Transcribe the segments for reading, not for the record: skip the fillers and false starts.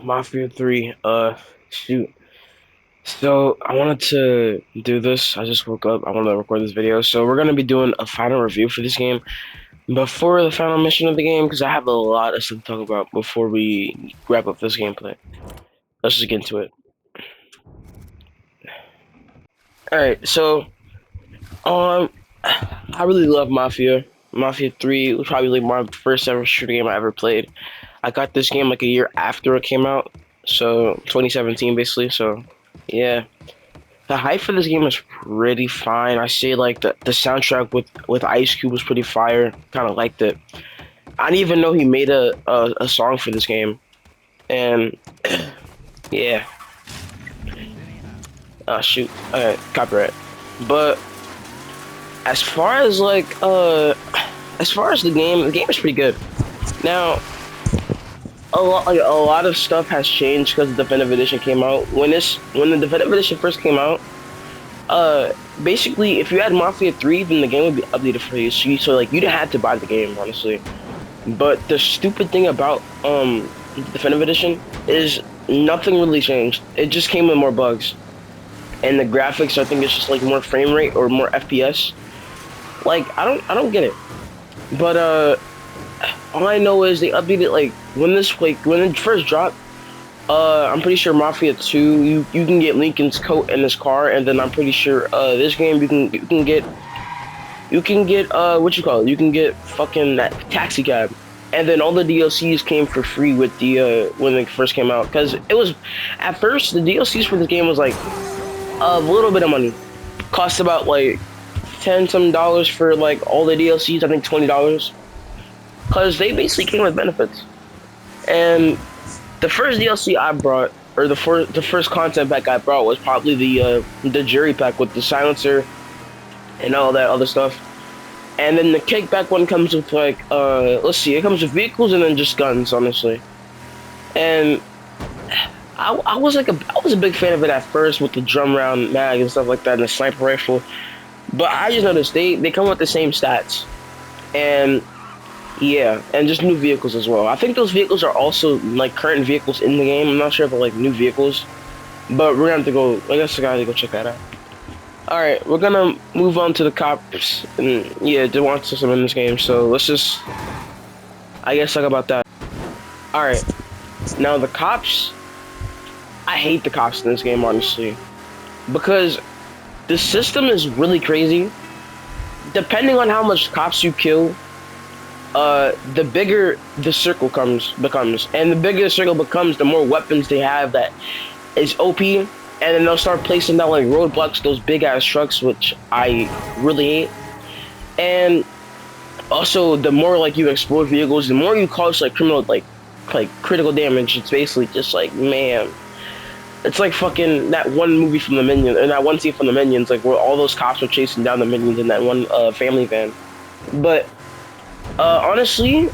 Mafia 3, shoot. So, I wanted to do this. I just woke up. I wanted to record this video. So, we're going to be doing a final review for this game before the final mission of the game because I have a lot of stuff to talk about before we wrap up this gameplay. Let's just get into it. Alright, so, um, I really love Mafia. Mafia 3 was probably like my first ever shooter game I ever played. I got this game like a year after it came out. So, 2017 basically. So, yeah. The hype for this game is pretty fine. I say like the soundtrack with Ice Cube was pretty fire. Kind of liked it. I didn't even know he made a song for this game. And yeah, shoot, copyright. But as far as as far as the game is pretty good. Now a lot of stuff has changed because the definitive edition came out. When the definitive edition first came out. Basically, if you had Mafia 3, then the game would be updated for you. So like, you didn't have to buy the game, honestly. But the stupid thing about the Definitive Edition is nothing really changed. It just came with more bugs, and the graphics. I think it's just like more frame rate or more FPS. Like, I don't get it. But all I know is they updated like when it first dropped. I'm pretty sure Mafia 2, you can get Lincoln's coat in his car, and then I'm pretty sure this game you can get what you call it? You can get fucking that taxi cab, and then all the DLCs came for free with the when it first came out. Cause it was at first the DLCs for this game was like a little bit of money, cost about like $10 for like all the DLCs. I think $20, cause they basically came with benefits. And the first DLC I brought, or the first content pack I brought, was probably the jury pack with the silencer and all that other stuff. And then the kickback one comes with like let's see, it comes with vehicles and then just guns, honestly. And I was I was a big fan of it at first with the drum round mag and stuff like that and the sniper rifle. But I just noticed they come with the same stats. And yeah, and just new vehicles as well. I think those vehicles are also like current vehicles in the game. I'm not sure if they're like new vehicles, but we're gonna have to go. I guess I gotta go check that out. All right, we're gonna move on to the cops, and yeah, they want some in this game. So let's just, I guess, talk about that. All right, now the cops. I hate the cops in this game, honestly, because the system is really crazy. Depending on how much cops you kill, the bigger the circle becomes, and the bigger the circle becomes, the more weapons they have that is OP, and then they'll start placing down like roadblocks, those big ass trucks, which I really hate. And also, the more like you explode vehicles, the more you cause like like critical damage. It's basically just like, man, it's like fucking that one movie from the Minions, and that one scene from the Minions, like where all those cops are chasing down the Minions in that one family van. But honestly,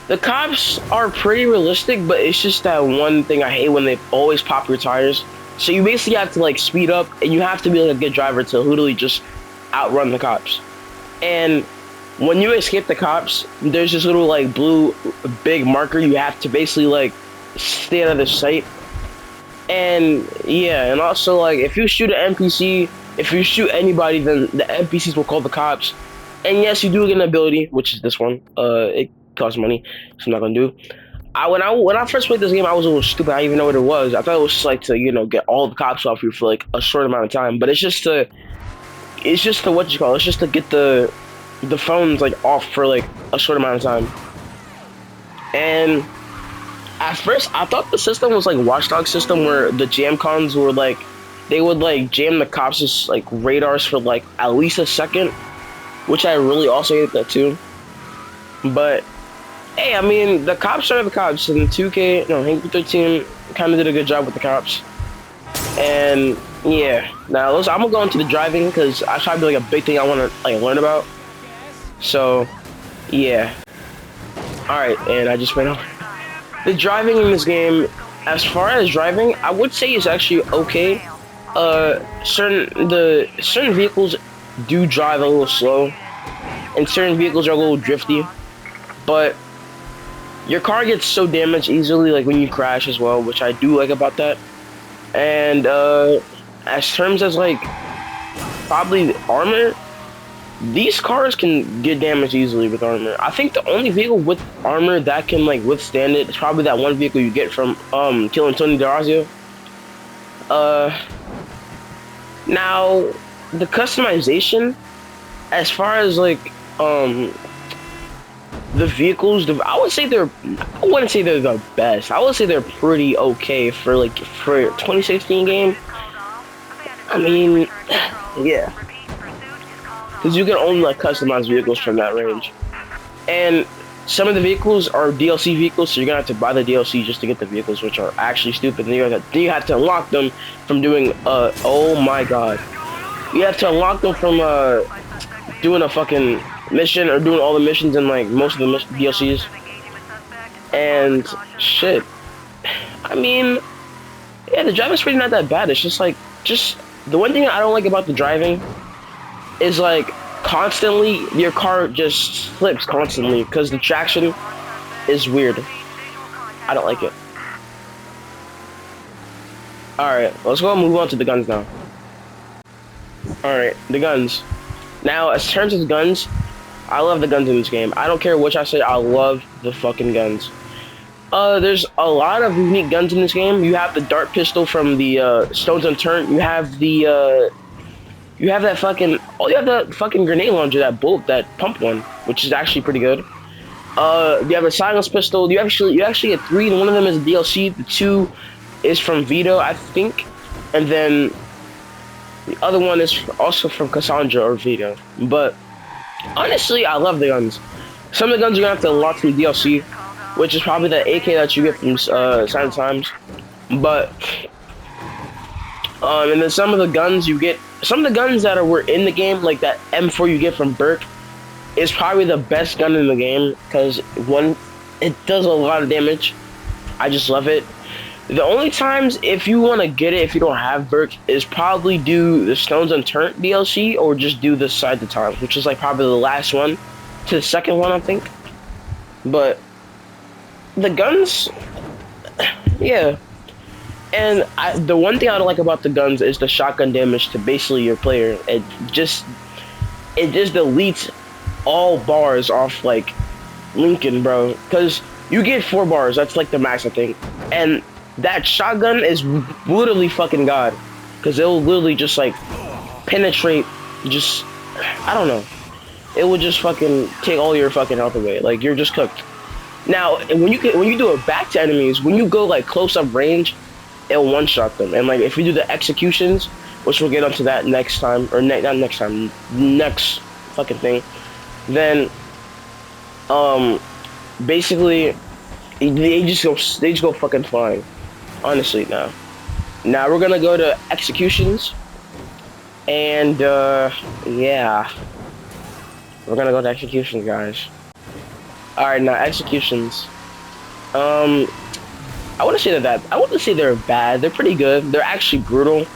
the cops are pretty realistic, but it's just that one thing I hate when they always pop your tires. So you basically have to like speed up, and you have to be like a good driver to literally just outrun the cops. And when you escape the cops, there's this little like blue big marker. You have to basically like stay out of the sight. And yeah, and also like if you shoot an NPC, if you shoot anybody, then the NPCs will call the cops. And yes, you do get an ability, which is this one. It costs money, so I'm not gonna do. When I first played this game, I was a little stupid. I didn't even know what it was. I thought it was just like to get all the cops off you for like a short amount of time. But it's just to what you call it. It's just to get the phones like off for like a short amount of time. And at first, I thought the system was like Watchdog system where the jam cons were like they would like jam the cops' like radars for like at least a second, which I really also hated that too. But hey, I mean the cops are the cops, and 2K, no, Hank 13 kind of did a good job with the cops. And yeah, now I'm gonna go into the driving because I try to be like a big thing I want to like learn about. So yeah, all right, and I just went over. The driving in this game, as far as driving, I would say is actually okay. Certain vehicles do drive a little slow, and certain vehicles are a little drifty. But Your car gets so damaged easily, like when you crash as well, which I do like about that. And as terms as like probably armor, these cars can get damaged easily with armor. I think the only vehicle with armor that can like withstand it is probably that one vehicle you get from killing Tony D'Orazio. Uh, Now the customization, as far as like the vehicles, I would say I wouldn't say they're the best. I would say they're pretty okay for like for 2016 game. I mean, yeah, because you can only like customize vehicles from that range, and some of the vehicles are DLC vehicles, so you're gonna have to buy the DLC just to get the vehicles, which are actually stupid. Then you have to unlock them from doing oh my god, you have to unlock them from doing a fucking mission or doing all the missions in like most of the DLCs. And shit, I mean, yeah, the driving's really not that bad. It's just like the one thing I don't like about the driving is like constantly your car just slips constantly because the traction is weird. I don't like it. Alright, let's go and move on to the guns now. Alright, the guns. Now, as terms of guns, I love the guns in this game. I don't care which I say, I love the fucking guns. There's a lot of unique guns in this game. You have the dart pistol from the Stones Unturned. You have the you have that fucking grenade launcher, that pump one, which is actually pretty good. You have a silence pistol. You actually get 3, and one of them is a DLC. The 2 is from Vito, I think, and then the other one is also from Cassandra or Vito. But honestly, I love the guns. Some of the guns you're gonna have to unlock through DLC, which is probably the AK that you get from Silent Times. But and then some of the guns that were in the game, like that M4 you get from Burke, is probably the best gun in the game because one, it does a lot of damage. I just love it. The only times if you want to get it, if you don't have Burke, is probably do the Stones Unturned DLC or just do the Side to Times, which is like probably the last one to the second one, I think. But the guns, yeah. And the one thing I don't like about the guns is the shotgun damage to basically your player. It just deletes all bars off like Lincoln, bro. Because you get 4 bars, that's like the max, I think. And that shotgun is literally fucking god. Because it'll literally just like penetrate, I don't know. It will just fucking take all your fucking health away. Like, you're just cooked. Now, when you do it back to enemies, when you go like close up range, it'll one-shot them. And like if we do the executions, which we'll get onto that next time, or not next time, next fucking thing, then basically they just go fucking flying. Honestly, now we're gonna go to executions, and yeah, we're gonna go to executions, guys. All right, now executions. I wouldn't say they're bad. They're pretty good. They're actually brutal.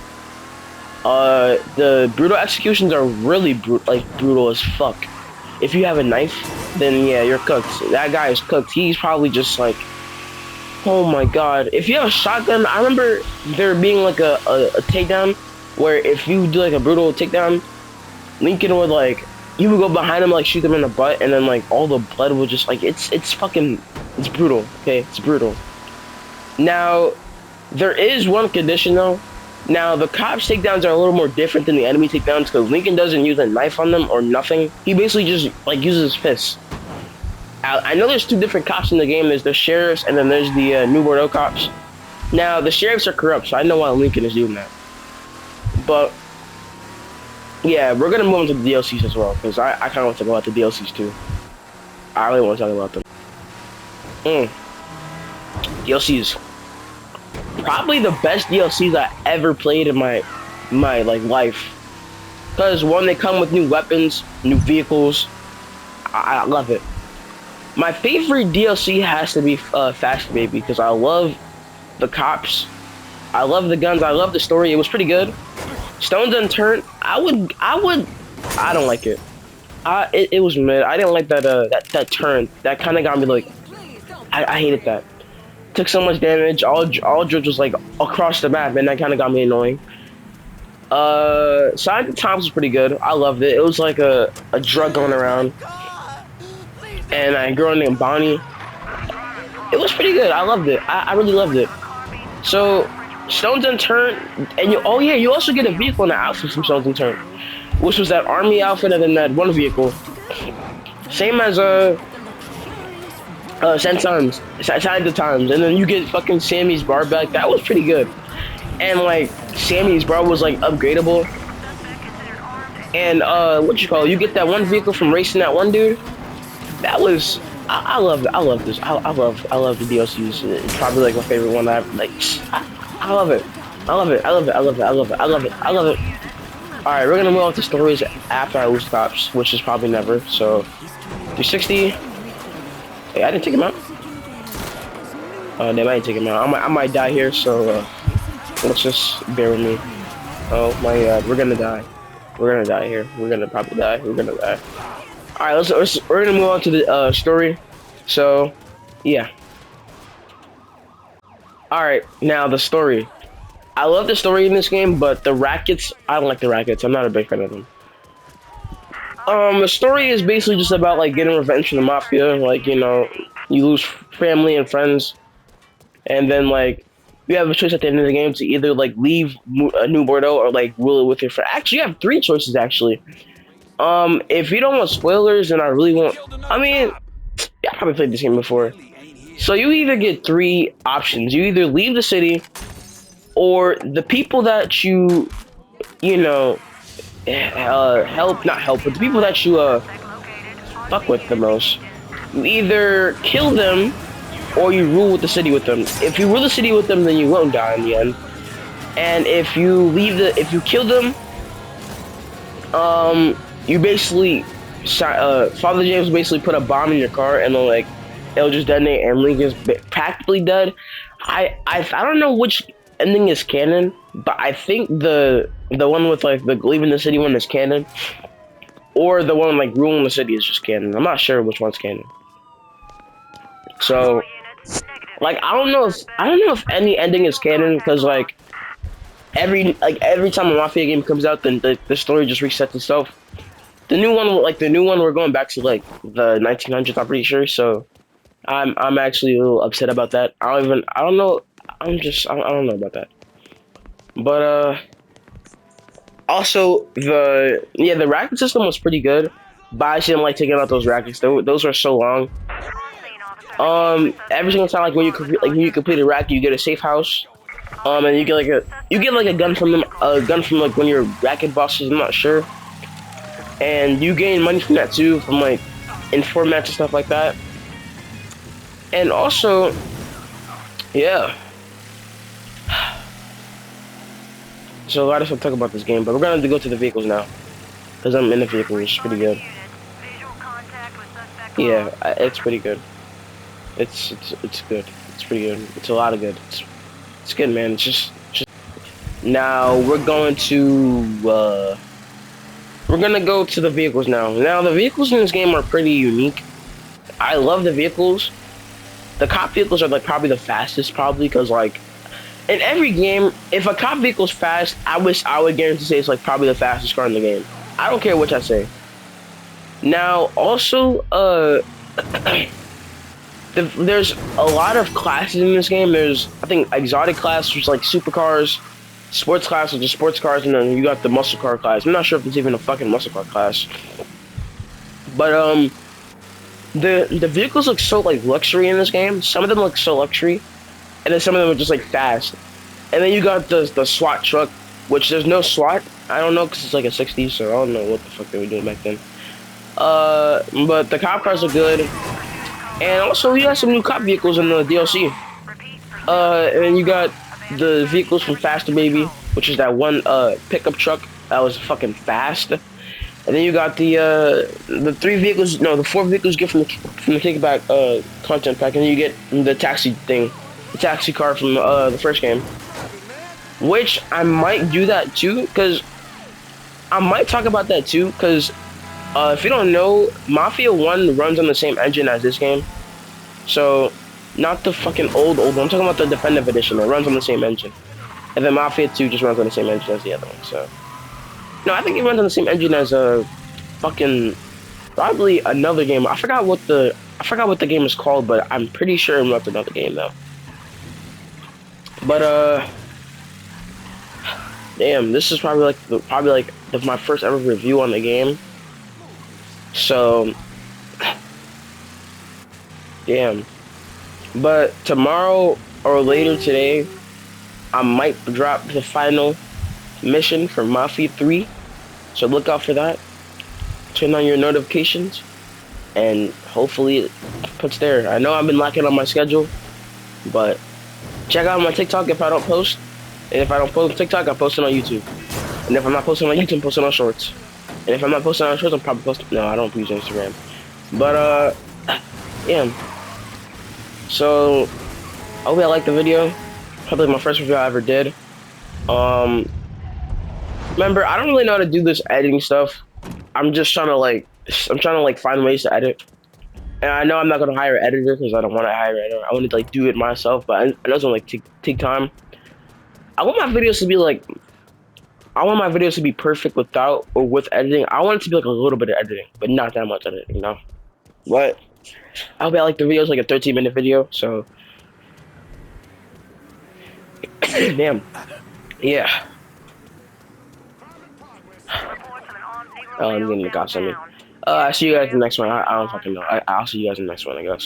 The brutal executions are really brutal as fuck. If you have a knife, then yeah, you're cooked. That guy is cooked. He's probably just like, oh my god. If you have a shotgun, I remember there being like a takedown where if you do like a brutal takedown, Lincoln would like, you would go behind him, like shoot them in the butt, and then like all the blood would just like, it's brutal. Okay, it's brutal. Now, there is one condition though. Now, the cops' takedowns are a little more different than the enemy takedowns because Lincoln doesn't use a knife on them or nothing. He basically just like uses his fists. I know there's 2 different cops in the game. There's the sheriffs and then there's the New Bordeaux cops. Now, the sheriffs are corrupt, so I know why Lincoln is doing that. But yeah, we're gonna move on to the DLCs as well because I kind of want to talk about the DLCs too. I really want to talk about them. DLCs. Probably the best DLCs I ever played in my like life. Because one, they come with new weapons, new vehicles. I love it. My favorite DLC has to be Fast Baby because I love the cops. I love the guns. I love the story. It was pretty good. Stones Unturned. I don't like it. It was mid. I didn't like that turn. That kind of got me like, I hated that. Took so much damage. All drips was like across the map, and that kind of got me annoying. Silent Times was pretty good. I loved it. It was like a drug going around, and a girl named Bonnie. It was pretty good. I loved it. I really loved it. So Stones Unturned, and you, oh yeah, you also get a vehicle and an outfit from Stones Unturned, which was that army outfit and then that one vehicle, same as Signs of Times, and then you get fucking Sammy's bar back. That was pretty good. And like Sammy's bar was like upgradable. And what you call it? You get that one vehicle from racing that one dude. That was I love it. I love this. I love the DLCs. It's probably like my favorite one. I love it. I love it. I love it. I love it. I love it. I love it. I love it. All right, we're gonna move on to stories after I lose cops, which is probably never. So 360. Hey, I didn't take him out. They might take him out. I might die here, so let's just bear with me. Oh my god, we're gonna die. We're gonna die here. We're gonna probably die. We're gonna die. All right, we're gonna move on to the story. So, yeah. All right, now the story. I love the story in this game, but the rackets, I don't like the rackets. I'm not a big fan of them. The story is basically just about like getting revenge from the mafia. Like, you know, you lose family and friends, and then like you have a choice at the end of the game to either like leave New Bordeaux or like rule it with your friend. Actually, you have three choices actually. If you don't want spoilers, then I really want. I mean, yeah, I probably played this game before. So you either get three options. You either leave the city, or the people that you know, not help, but the people that you fuck with the most. You either kill them, or you rule with the city with them. If you rule the city with them, then you won't die in the end. And if you kill them, you basically, Father James basically put a bomb in your car, and then like it'll just detonate, and Link is practically dead. I don't know which ending is canon, but I think the one with like the leaving the city one is canon, or the one like ruling the city is just canon. I'm not sure which one's canon. So, like, I don't know if any ending is canon, because like every time a Mafia game comes out, then the story just resets itself. The new one, we're going back to like the 1900s. I'm pretty sure. So, I'm actually a little upset about that. I don't know. I don't know about that. But also the racket system was pretty good, but I didn't like taking out those rackets. Those are so long. Every single time, like when you complete a racket, you get a safe house. And you get like a gun from them, like one of your racket bosses. I'm not sure. And you gain money from that too, from like informants and stuff like that. And also, yeah. So a lot of stuff to talk about this game, but we're gonna have to go to the vehicles now, because I'm in the vehicle, which is pretty good. Yeah, it's pretty good. It's good. It's pretty good. It's a lot of good. It's good, man. It's just now we're gonna go to the vehicles now. Now the vehicles in this game are pretty unique. I love the vehicles. The cop vehicles are like probably the fastest, because like in every game, if a cop vehicle's fast, I would guarantee say it's like probably the fastest car in the game. I don't care what I say. Now also, there's a lot of classes in this game. There's, I think, exotic class, which is like supercars, sports class, which is sports cars, and then you got the muscle car class. I'm not sure if there's even a fucking muscle car class. But the vehicles look so like luxury in this game. Some of them look so luxury, and then some of them are just like fast. And then you got the SWAT truck, which there's no SWAT. I don't know, because it's like a 60s, so I don't know what the fuck they were doing back then. But the cop cars are good. And also, you got some new cop vehicles in the DLC. And you got the vehicles from Faster Baby, which is that one pickup truck that was fucking fast. And then you got the the 4 vehicles you get from the kickback content pack, and then you get the taxi thing, the taxi car from the first game. Which I might do that too, because I might talk about that too, because if you don't know, Mafia 1 runs on the same engine as this game. So Not the fucking old one. I'm talking about the definitive edition. It runs on the same engine. And then Mafia 2 just runs on the same engine as the other one. So no, I think it runs on the same engine as a fucking probably another game. I forgot what the game is called, but I'm pretty sure it runs another game though. But damn, this is probably my first ever review on the game. So damn. But tomorrow or later today, I might drop the final mission for Mafia 3. So look out for that. Turn on your notifications, and hopefully it puts there. I know I've been lacking on my schedule, but check out my TikTok if I don't post. And if I don't post on TikTok, I post it on YouTube. And if I'm not posting on YouTube, I'm posting on Shorts. And if I'm not posting on Shorts, I'm probably posting. No, I don't use Instagram. But yeah. So I hope you liked the video. Probably my first review I ever did. Remember, I don't really know how to do this editing stuff. I'm trying to like find ways to edit. And I know I'm not gonna hire an editor because I don't want to hire an editor. I want to like do it myself, but I know it's gonna like take time. I want my videos to be like, I want my videos to be perfect without or with editing. I want it to be like a little bit of editing, but not that much editing, you know. But I hope I like the videos, like a 13-minute video. So, damn, yeah. Oh, I'm getting the gossip. I see you guys in the next one. I don't fucking know. I'll see you guys in the next one, I guess.